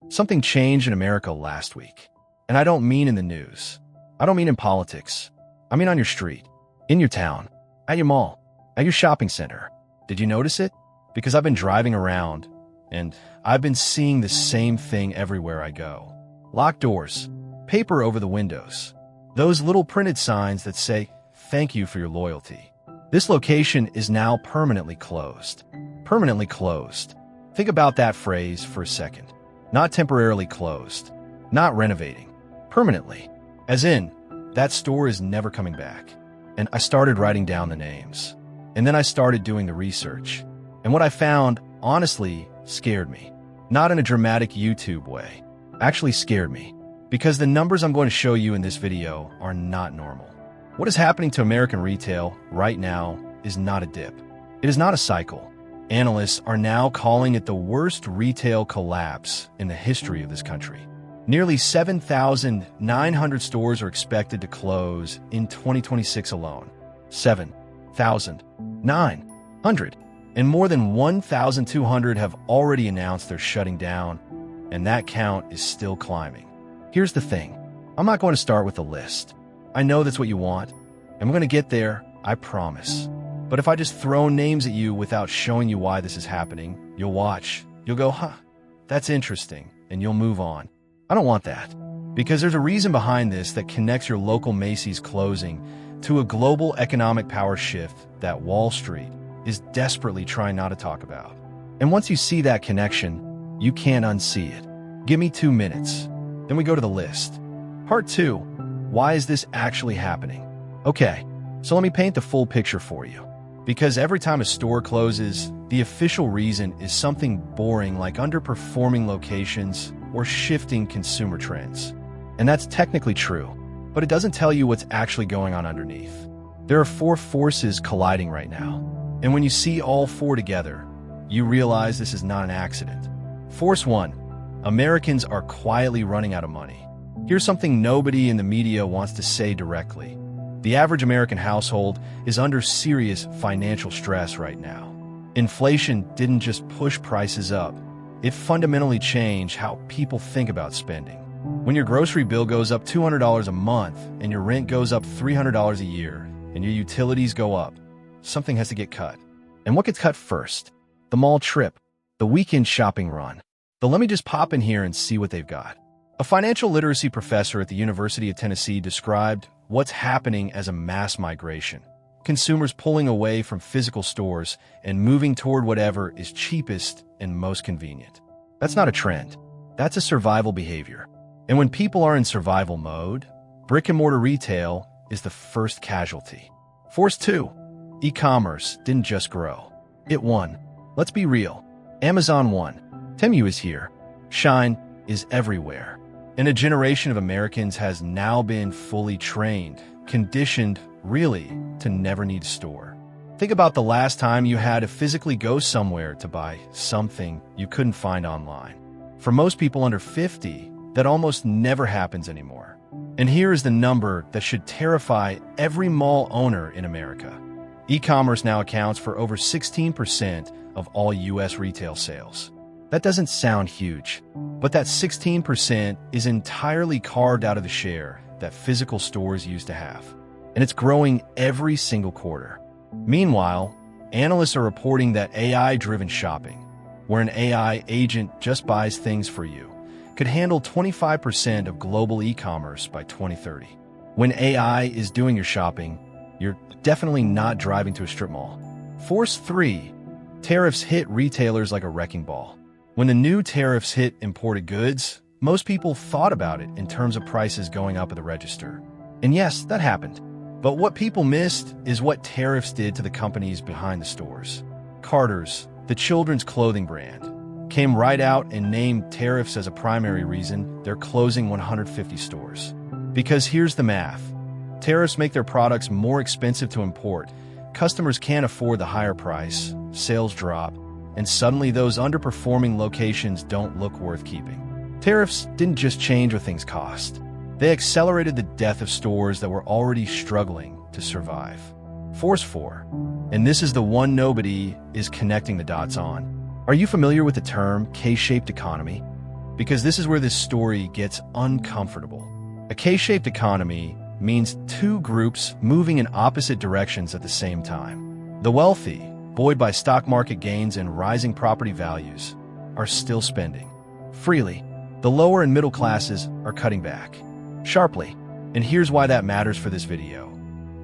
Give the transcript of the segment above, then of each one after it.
Something changed in America last week. And I don't mean in the news. I don't mean in politics. I mean on your street, in your town, at your mall, at your shopping center. Did you notice it? Because I've been driving around, and I've been seeing the same thing everywhere I go. Locked doors, paper over the windows, those little printed signs that say, "Thank you for your loyalty." This location is now permanently closed. Permanently closed. Think about that phrase for a second. Not temporarily closed. Not renovating. Permanently. As in, that store is never coming back. And I started writing down the names. And then I started doing the research. And what I found, honestly, scared me. Not in a dramatic YouTube way. Actually scared me. Because the numbers I'm going to show you in this video are not normal. What is happening to American retail right now is not a dip. It is not a cycle. Analysts are now calling it the worst retail collapse in the history of this country. Nearly 7,900 stores are expected to close in 2026 alone. 7,900. And more than 1,200 have already announced they're shutting down, and that count is still climbing. Here's the thing. I'm not going to start with a list. I know that's what you want, and we're going to get there, I promise. But if I just throw names at you without showing you why this is happening, you'll watch. You'll go, that's interesting, and you'll move on. I don't want that. Because there's a reason behind this that connects your local Macy's closing to a global economic power shift that Wall Street is desperately trying not to talk about. And once you see that connection, you can't unsee it. Give me 2 minutes. Then we go to the list. Part 2. Why is this actually happening? Okay, so let me paint the full picture for you. Because every time a store closes, the official reason is something boring like underperforming locations or shifting consumer trends. And that's technically true, but it doesn't tell you what's actually going on underneath. There are 4 forces colliding right now, and when you see all 4 together, you realize this is not an accident. Force 1. Americans are quietly running out of money. Here's something nobody in the media wants to say directly. The average American household is under serious financial stress right now. Inflation didn't just push prices up. It fundamentally changed how people think about spending. When your grocery bill goes up $200 a month and your rent goes up $300 a year and your utilities go up, something has to get cut. And what gets cut first? The mall trip, the weekend shopping run. But let me just pop in here and see what they've got. A financial literacy professor at the University of Tennessee described what's happening as a mass migration. Consumers pulling away from physical stores and moving toward whatever is cheapest and most convenient. That's not a trend. That's a survival behavior. And when people are in survival mode, brick-and-mortar retail is the first casualty. Force 2. E-commerce didn't just grow. It won. Let's be real. Amazon won. Temu is here. Shine is everywhere. And a generation of Americans has now been fully trained, conditioned, really, to never need a store. Think about the last time you had to physically go somewhere to buy something you couldn't find online. For most people under 50, that almost never happens anymore. And here is the number that should terrify every mall owner in America. E-commerce now accounts for over 16% of all U.S. retail sales. That doesn't sound huge, but that 16% is entirely carved out of the share that physical stores used to have. And it's growing every single quarter. Meanwhile, analysts are reporting that AI-driven shopping, where an AI agent just buys things for you, could handle 25% of global e-commerce by 2030. When AI is doing your shopping, you're definitely not driving to a strip mall. Force 3. Tariffs hit retailers like a wrecking ball. When the new tariffs hit imported goods, most people thought about it in terms of prices going up at the register. And yes, that happened. But what people missed is what tariffs did to the companies behind the stores. Carter's, the children's clothing brand, came right out and named tariffs as a primary reason they're closing 150 stores. Because here's the math. Tariffs make their products more expensive to import. Customers can't afford the higher price, sales drop, and suddenly those underperforming locations don't look worth keeping. Tariffs didn't just change what things cost. They accelerated the death of stores that were already struggling to survive. Force 4. And this is the one nobody is connecting the dots on. Are you familiar with the term K-shaped economy? because this is where this story gets uncomfortable. A K-shaped economy means two groups moving in opposite directions at the same time. The wealthy, buoyed by stock market gains and rising property values, are still spending freely. The lower and middle classes are cutting back sharply. And here's why that matters for this video.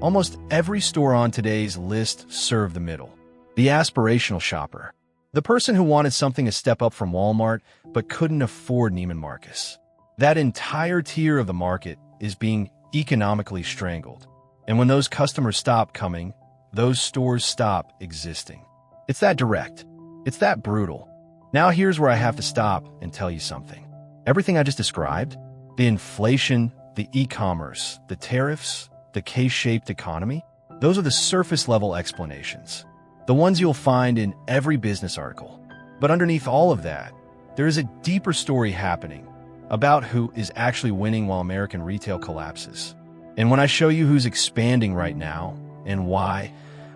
Almost every store on today's list served the middle. The aspirational shopper. The person who wanted something a step up from Walmart but couldn't afford Neiman Marcus. That entire tier of the market is being economically strangled. And when those customers stop coming, those stores stop existing. It's that direct. It's that brutal. Now here's where I have to stop and tell you something. Everything I just described, the inflation, the e-commerce, the tariffs, the K-shaped economy, those are the surface-level explanations. The ones you'll find in every business article. But underneath all of that, there is a deeper story happening about who is actually winning while American retail collapses. And when I show you who's expanding right now and why,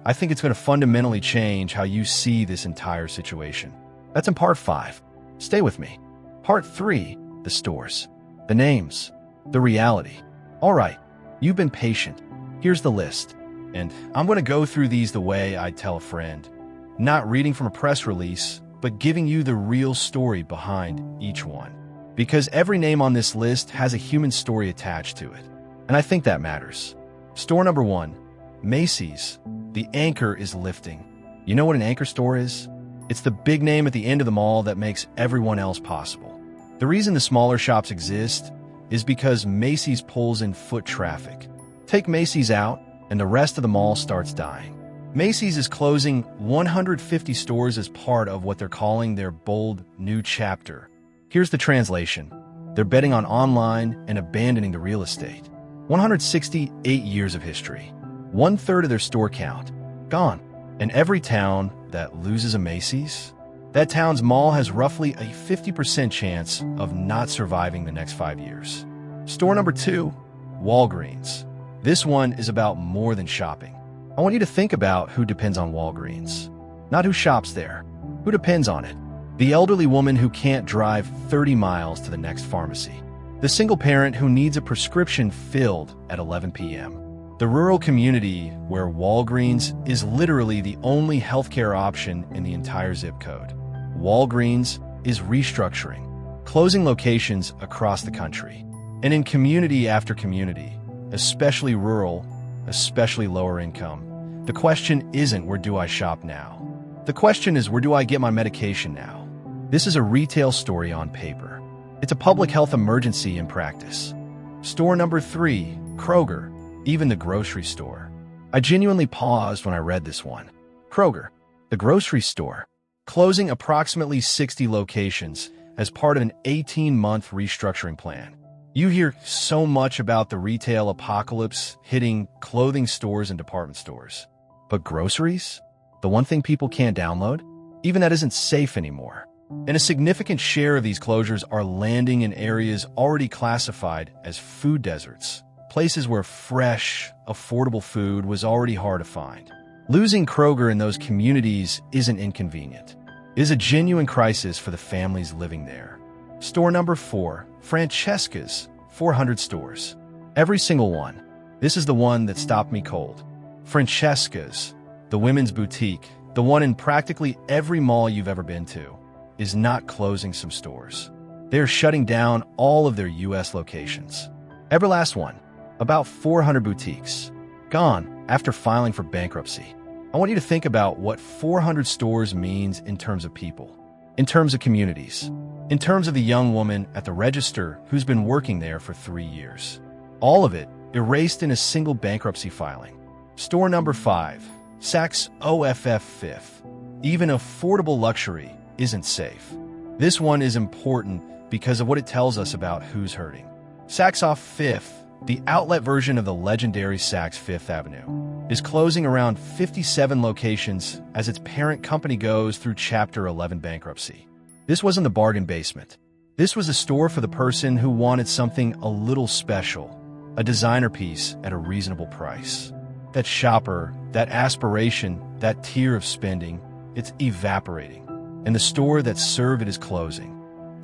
I think it's going to fundamentally change how you see this entire situation. That's in part 5. Stay with me. Part 3, the stores, the names, the reality. All right, you've been patient. Here's the list. And I'm going to go through these the way I'd tell a friend. Not reading from a press release, but giving you the real story behind each one. Because every name on this list has a human story attached to it. And I think that matters. Store number 1, Macy's. The anchor is lifting. You know what an anchor store is? It's the big name at the end of the mall that makes everyone else possible. The reason the smaller shops exist is because Macy's pulls in foot traffic. Take Macy's out, and the rest of the mall starts dying. Macy's is closing 150 stores as part of what they're calling their bold new chapter. Here's the translation. They're betting on online and abandoning the real estate. 168 years of history. 1/3 of their store count. Gone. And every town that loses a Macy's, that town's mall has roughly a 50% chance of not surviving the next 5 years. Store number 2, Walgreens. This one is about more than shopping. I want you to think about who depends on Walgreens. Not who shops there. Who depends on it? The elderly woman who can't drive 30 miles to the next pharmacy. The single parent who needs a prescription filled at 11 p.m. The rural community where Walgreens is literally the only healthcare option in the entire zip code. Walgreens is restructuring, closing locations across the country. And in community after community, especially rural, especially lower income, the question isn't where do I shop now? The question is where do I get my medication now? This is a retail story on paper. It's a public health emergency in practice. Store number 3, Kroger, even the grocery store. I genuinely paused when I read this one. Kroger, the grocery store, closing approximately 60 locations as part of an 18-month restructuring plan. You hear so much about the retail apocalypse hitting clothing stores and department stores. But groceries? The one thing people can't download? Even that isn't safe anymore. And a significant share of these closures are landing in areas already classified as food deserts, places where fresh, affordable food was already hard to find. Losing Kroger in those communities isn't inconvenient. It is a genuine crisis for the families living there. Store number 4, Francesca's, 400 stores. Every single one. This is the one that stopped me cold. Francesca's, the women's boutique, the one in practically every mall you've ever been to, is not closing some stores. They're shutting down all of their U.S. locations. Every last one. About 400 boutiques. Gone after filing for bankruptcy. I want you to think about what 400 stores means in terms of people, in terms of communities, in terms of the young woman at the register who's been working there for 3 years. All of it erased in a single bankruptcy filing. Store number 5, Saks OFF 5th. Even affordable luxury isn't safe. This one is important because of what it tells us about who's hurting. Saks OFF 5th, the outlet version of the legendary Saks Fifth Avenue, is closing around 57 locations as its parent company goes through Chapter 11 bankruptcy. This wasn't the bargain basement. This was a store for the person who wanted something a little special, a designer piece at a reasonable price. That shopper, that aspiration, that tier of spending, it's evaporating. And the store that served it is closing.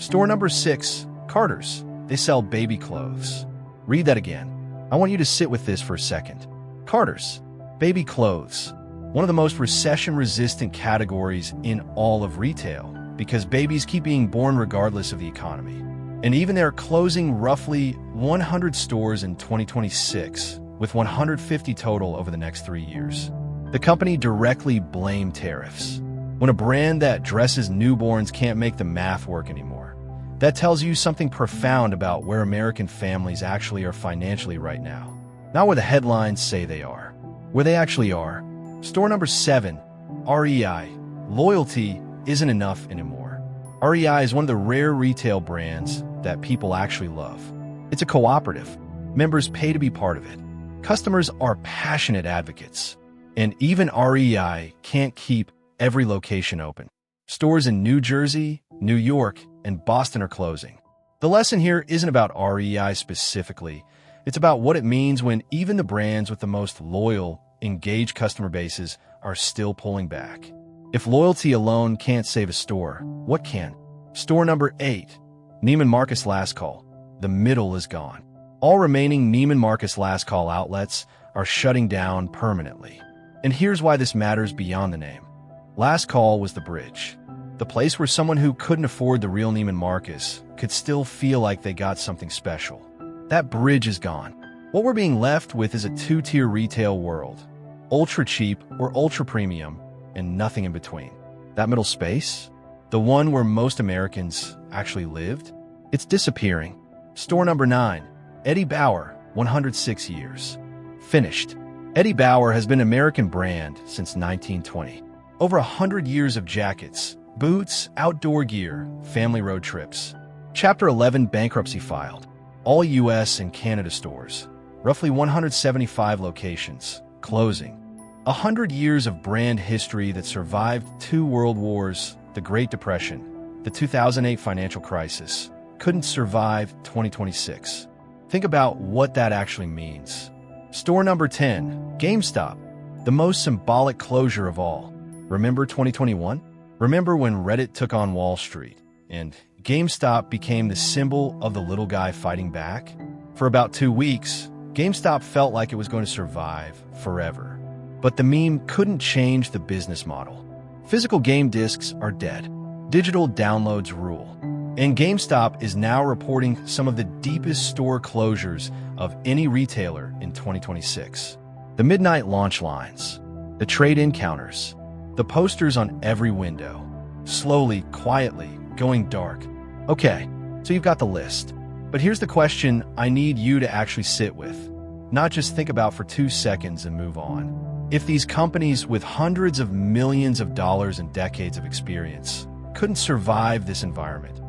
Store number 6, Carter's. They sell baby clothes. Read that again. I want you to sit with this for a second. Carter's. Baby clothes. One of the most recession-resistant categories in all of retail because babies keep being born regardless of the economy. And even they're closing roughly 100 stores in 2026, with 150 total over the next 3 years. The company directly blamed tariffs. When a brand that dresses newborns can't make the math work anymore, that tells you something profound about where American families actually are financially right now. Not where the headlines say they are, where they actually are. Store number 7, REI. Loyalty isn't enough anymore. REI is one of the rare retail brands that people actually love. It's a cooperative. Members pay to be part of it. Customers are passionate advocates. And even REI can't keep every location open. Stores in New Jersey, New York, and Boston are closing. The lesson here isn't about REI specifically. It's about what it means when even the brands with the most loyal, engaged customer bases are still pulling back. If loyalty alone can't save a store, what can? Store number 8, Neiman Marcus Last Call. The middle is gone. All remaining Neiman Marcus Last Call outlets are shutting down permanently. And here's why this matters beyond the name. Last Call was the bridge. The place where someone who couldn't afford the real Neiman Marcus could still feel like they got something special. That bridge is gone. What we're being left with is a two-tier retail world. Ultra cheap or ultra premium, and nothing in between. That middle space, the one where most Americans actually lived, it's disappearing. Store number 9, Eddie Bauer, 106 years. Finished. Eddie Bauer has been an American brand since 1920. Over 100 years of jackets, boots, outdoor gear, family road trips. Chapter 11 bankruptcy filed. All U.S. and Canada stores. Roughly 175 locations. Closing. 100 years of brand history that survived 2 world wars, the Great Depression, the 2008 financial crisis, couldn't survive 2026. Think about what that actually means. Store number 10, GameStop, the most symbolic closure of all. Remember 2021? Remember when Reddit took on Wall Street and GameStop became the symbol of the little guy fighting back? For about 2 weeks, GameStop felt like it was going to survive forever. But the meme couldn't change the business model. Physical game discs are dead. Digital downloads rule. And GameStop is now reporting some of the deepest store closures of any retailer in 2026. The midnight launch lines, the trade-in counters, the posters on every window, slowly, quietly, going dark. Okay, so you've got the list. But here's the question I need you to actually sit with, not just think about for 2 seconds and move on. If these companies with hundreds of millions of dollars and decades of experience couldn't survive this environment,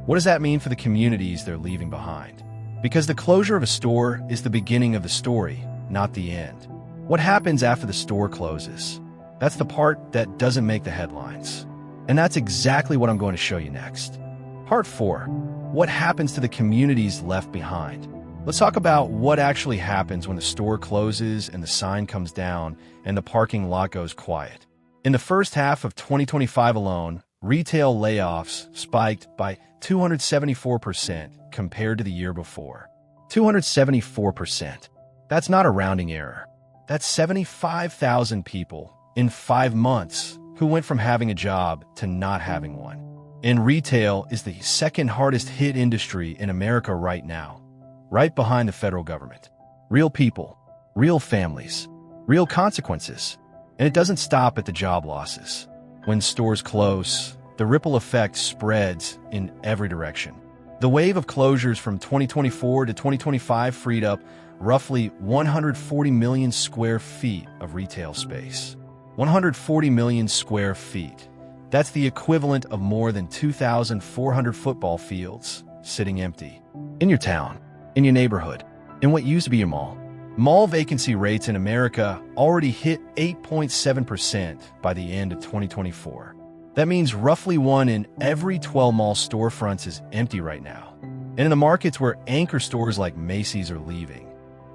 what does that mean for the communities they're leaving behind? Because the closure of a store is the beginning of the story, not the end. What happens after the store closes? That's the part that doesn't make the headlines. And that's exactly what I'm going to show you next. Part 4. What happens to the communities left behind? Let's talk about what actually happens when the store closes and the sign comes down and the parking lot goes quiet. In the first half of 2025 alone, retail layoffs spiked by 274% compared to the year before. 274%. That's not a rounding error. That's 75,000 people in 5 months who went from having a job to not having one. And retail is the second hardest hit industry in America right now, right behind the federal government. Real people, real families, real consequences. And it doesn't stop at the job losses. When stores close, the ripple effect spreads in every direction. The wave of closures from 2024 to 2025 freed up roughly 140 million square feet of retail space. 140 million square feet. That's the equivalent of more than 2,400 football fields sitting empty. In your town, in your neighborhood, in what used to be your mall. Mall vacancy rates in America already hit 8.7% by the end of 2024. That means roughly 1 in every 12 mall storefronts is empty right now. And in the markets where anchor stores like Macy's are leaving,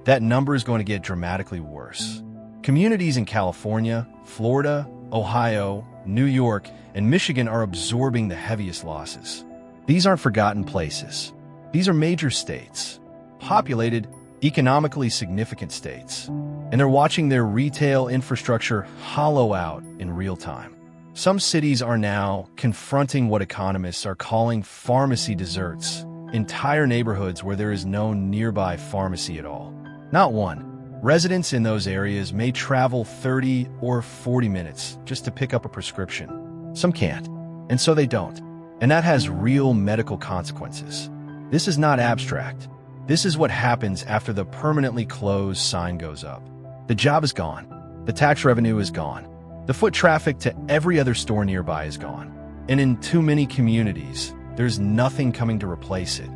that number is going to get dramatically worse. Communities in California, Florida, Ohio, New York, and Michigan are absorbing the heaviest losses. These aren't forgotten places. These are major states, populated, economically significant states, and they're watching their retail infrastructure hollow out in real time. Some cities are now confronting what economists are calling pharmacy deserts, entire neighborhoods where there is no nearby pharmacy at all. Not one. Residents in those areas may travel 30 or 40 minutes just to pick up a prescription. Some can't, and so they don't. And that has real medical consequences. This is not abstract. This is what happens after the permanently closed sign goes up. The job is gone. The tax revenue is gone. The foot traffic to every other store nearby is gone. And in too many communities, there's nothing coming to replace it.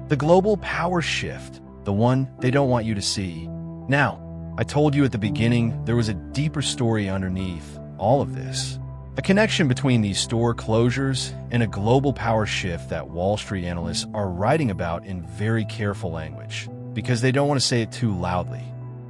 The global power shift, the one they don't want you to see. Now, I told you at the beginning there was a deeper story underneath all of this. A connection between these store closures and a global power shift that Wall Street analysts are writing about in very careful language, because they don't want to say it too loudly.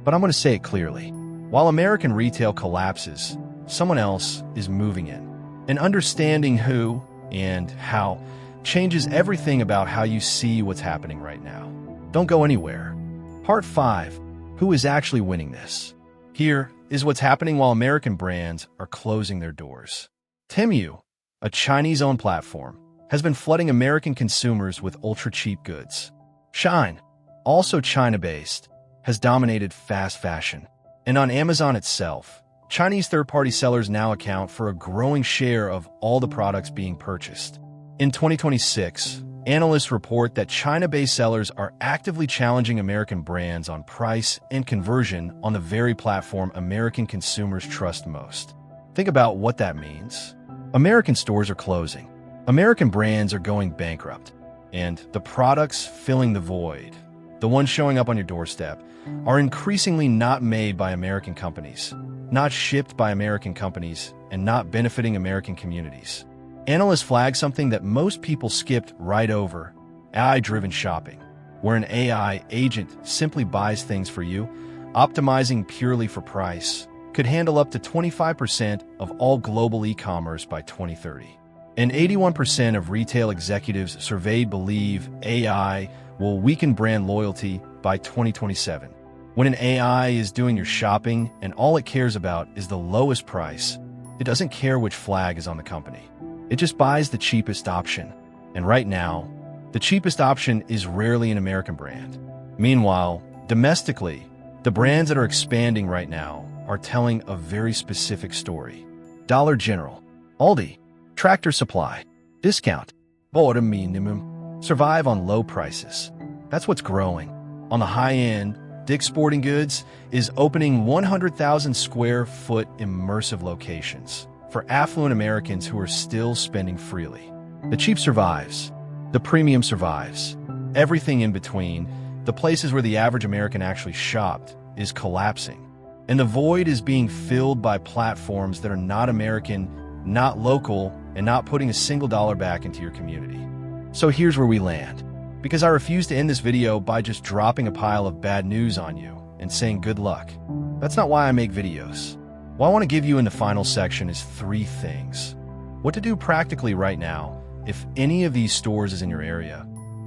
But I'm going to say it clearly. While American retail collapses, someone else is moving in. And understanding who and how changes everything about how you see what's happening right now. Don't go anywhere. Part 5. Who is actually winning this? Here is what's happening while American brands are closing their doors. Temu, a Chinese-owned platform, has been flooding American consumers with ultra-cheap goods. Shine, also China-based, has dominated fast fashion. And on Amazon itself, Chinese third-party sellers now account for a growing share of all the products being purchased. In 2026, analysts report that China-based sellers are actively challenging American brands on price and conversion on the very platform American consumers trust most. Think about what that means. American stores are closing. American brands are going bankrupt. And the products filling the void, the ones showing up on your doorstep, are increasingly not made by American companies, not shipped by American companies, and not benefiting American communities. Analysts flag something that most people skipped right over: AI-driven shopping, where an AI agent simply buys things for you, optimizing purely for price, could handle up to 25% of all global e-commerce by 2030. And 81% of retail executives surveyed believe AI will weaken brand loyalty by 2027. When an AI is doing your shopping and all it cares about is the lowest price, it doesn't care which flag is on the company. It just buys the cheapest option. And right now, the cheapest option is rarely an American brand. Meanwhile, domestically, the brands that are expanding right now are telling a very specific story. Dollar General, Aldi, Tractor Supply, Discount, Bauer minimum, survive on low prices. That's what's growing. On the high end, Dick's Sporting Goods is opening 100,000 square foot immersive locations for affluent Americans who are still spending freely. The cheap survives. The premium survives. Everything in between, the places where the average American actually shopped, is collapsing. And the void is being filled by platforms that are not American, not local, and not putting a single dollar back into your community. So here's where we land. Because I refuse to end this video by just dropping a pile of bad news on you and saying good luck. That's not why I make videos. What I want to give you in the final section is 3 things. What to do practically right now if any of these stores is in your area.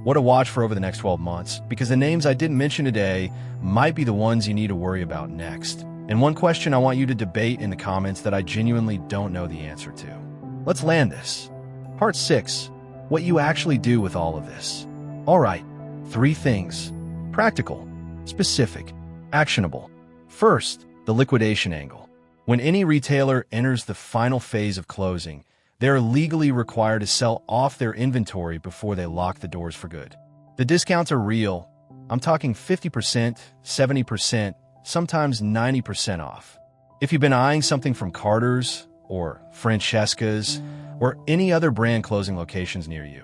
What to watch for over the next 12 months, because the names I didn't mention today might be the ones you need to worry about next. And one question I want you to debate in the comments that I genuinely don't know the answer to. Let's land this. Part 6. What you actually do with all of this. All right, 3 things. Practical, specific, actionable. First, the liquidation angle. When any retailer enters the final phase of closing, they are legally required to sell off their inventory before they lock the doors for good. The discounts are real. I'm talking 50%, 70%, sometimes 90% off. If you've been eyeing something from Carter's or Francesca's or any other brand closing locations near you,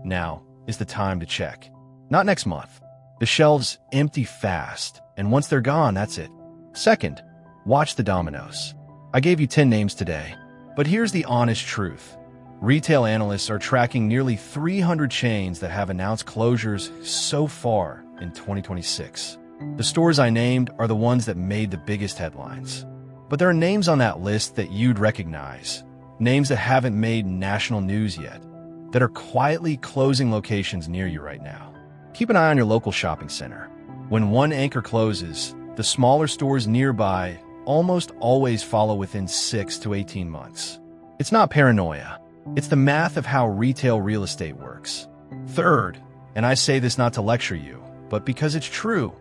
now is the time to check. Not next month. The shelves empty fast, and once they're gone, that's it. Second, watch the dominoes. I gave you 10 names today, but here's the honest truth. Retail analysts are tracking nearly 300 chains that have announced closures so far in 2026. The stores I named are the ones that made the biggest headlines. But there are names on that list that you'd recognize, names that haven't made national news yet. that are quietly closing locations near you right now. Keep an eye on your local shopping center. When one anchor closes, the smaller stores nearby almost always follow within 6 to 18 months. It's not paranoia. It's the math of how retail real estate works. Third, and I say this not to lecture you, but because it's true,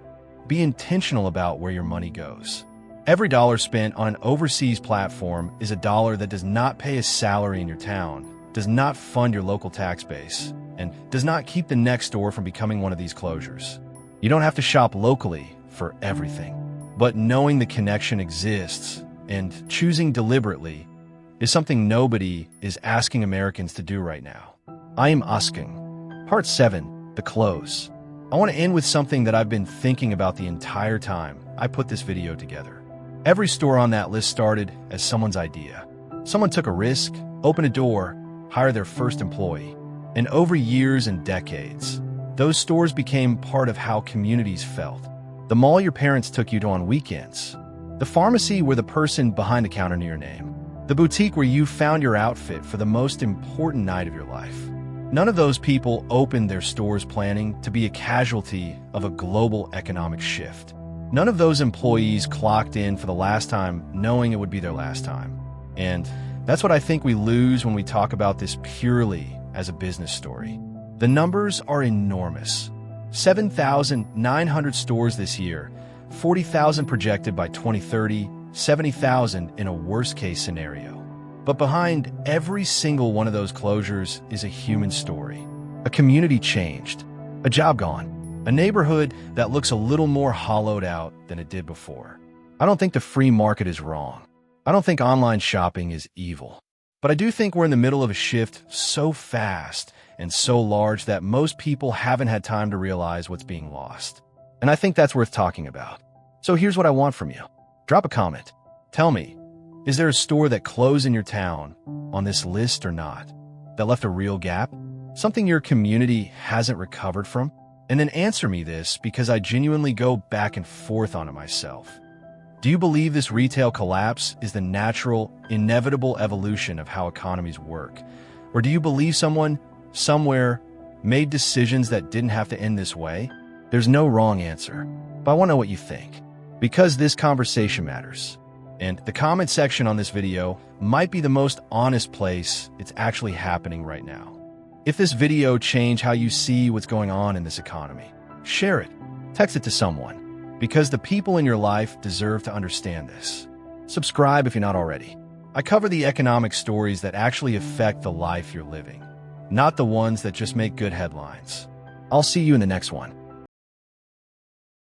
be intentional about where your money goes. Every dollar spent on an overseas platform is a dollar that does not pay a salary in your town, does not fund your local tax base, and does not keep the next store from becoming one of these closures. You don't have to shop locally for everything, but knowing the connection exists and choosing deliberately is something nobody is asking Americans to do right now. I am asking. Part 7, the close. I want to end with something that I've been thinking about the entire time I put this video together. Every store on that list started as someone's idea. Someone took a risk, opened a door, hired their first employee. And over years and decades, those stores became part of how communities felt. The mall your parents took you to on weekends. The pharmacy where the person behind the counter knew your name. The boutique where you found your outfit for the most important night of your life. None of those people opened their stores planning to be a casualty of a global economic shift. None of those employees clocked in for the last time knowing it would be their last time. And that's what I think we lose when we talk about this purely as a business story. The numbers are enormous. 7,900 stores this year, 40,000 projected by 2030, 70,000 in a worst-case scenario. But behind every single one of those closures is a human story. A community changed, a job gone, a neighborhood that looks a little more hollowed out than it did before. I don't think the free market is wrong. I don't think online shopping is evil. But I do think we're in the middle of a shift so fast and so large that most people haven't had time to realize what's being lost. And I think that's worth talking about. So here's what I want from you. Drop a comment. Tell me, is there a store that closed in your town on this list or not? That left a real gap? Something your community hasn't recovered from? And then answer me this because I genuinely go back and forth on it myself. Do you believe this retail collapse is the natural, inevitable evolution of how economies work? Or do you believe someone, somewhere, made decisions that didn't have to end this way? There's no wrong answer, but I want to know what you think. Because this conversation matters. And the comment section on this video might be the most honest place it's actually happening right now. If this video changed how you see what's going on in this economy, share it, text it to someone. Because the people in your life deserve to understand this. Subscribe if you're not already. I cover the economic stories that actually affect the life you're living, not the ones that just make good headlines. I'll see you in the next one.